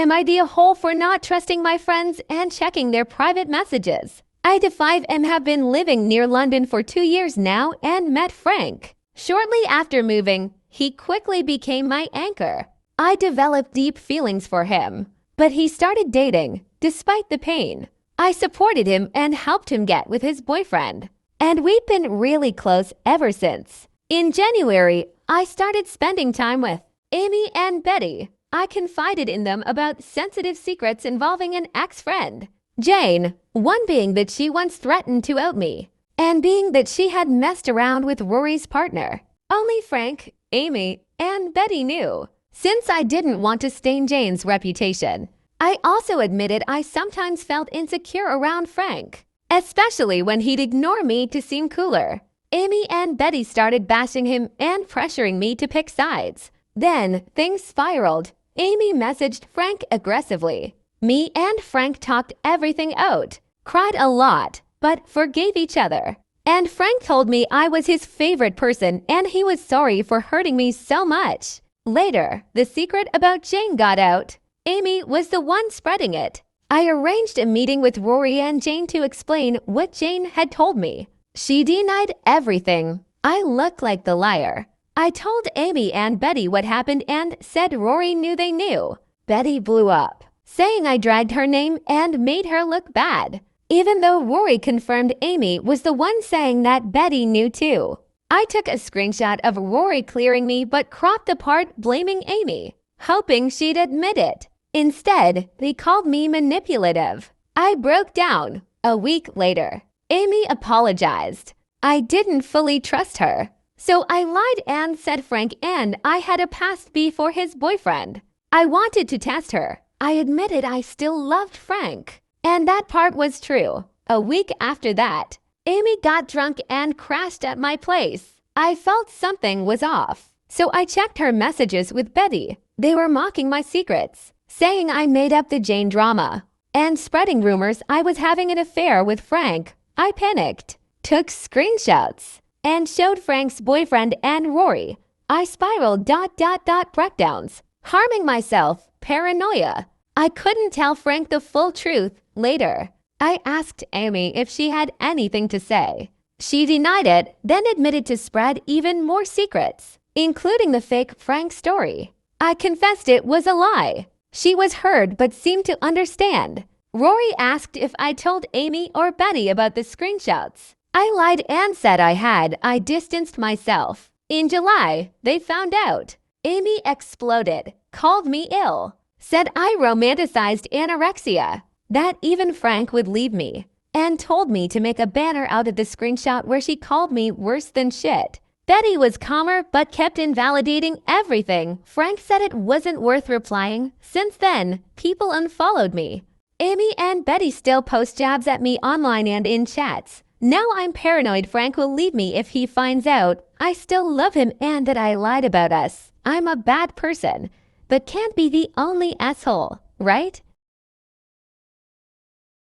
Am I the whole for not trusting my friends and checking their private messages? I5M have been living near London for 2 years now and met Frank. Shortly after moving, he quickly became my anchor. I developed deep feelings for him, but he started dating, despite the pain. I supported him and helped him get with his boyfriend, and we've been really close ever since. In January, I started spending time with Amy and Betty. I confided in them about sensitive secrets involving an ex-friend, Jane, one being that she once threatened to out me, and being that she had messed around with Rory's partner. Only Frank, Amy, and Betty knew, since I didn't want to stain Jane's reputation. I also admitted I sometimes felt insecure around Frank, especially when he'd ignore me to seem cooler. Amy and Betty started bashing him and pressuring me to pick sides. Then things spiraled. Amy messaged Frank aggressively. Me and Frank talked everything out, cried a lot, but forgave each other. And Frank told me I was his favorite person and he was sorry for hurting me so much. Later, the secret about Jane got out. Amy was the one spreading it. I arranged a meeting with Rory and Jane to explain what Jane had told me. She denied everything. I looked like the liar. I told Amy and Betty what happened and said Rory knew they knew. Betty blew up, saying I dragged her name and made her look bad, even though Rory confirmed Amy was the one saying that Betty knew too. I took a screenshot of Rory clearing me but cropped the part blaming Amy, hoping she'd admit it. Instead, they called me manipulative. I broke down. A week later, Amy apologized. I didn't fully trust her, so I lied and said Frank and I had a past before his boyfriend. I wanted to test her. I admitted I still loved Frank, and that part was true. A week after that, Amy got drunk and crashed at my place. I felt something was off, so I checked her messages with Betty. They were mocking my secrets, saying I made up the Jane drama, and spreading rumors I was having an affair with Frank. I panicked, took screenshots, and showed Frank's boyfriend and Rory. I spiraled ... breakdowns, harming myself, paranoia. I couldn't tell Frank the full truth. Later, I asked Amy if she had anything to say. She denied it, then admitted to spread even more secrets, including the fake Frank story. I confessed it was a lie. She was heard but seemed to understand. Rory asked if I told Amy or Betty about the screenshots. I lied and said I had. I distanced myself. In July, they found out. Amy exploded, called me ill, said I romanticized anorexia, that even Frank would leave me, and told me to make a banner out of the screenshot where she called me worse than shit. Betty was calmer but kept invalidating everything. Frank said it wasn't worth replying. Since then, people unfollowed me. Amy and Betty still post jabs at me online and in chats. Now I'm paranoid Frank will leave me if he finds out I still love him and that I lied about us. I'm a bad person, but can't be the only asshole, right?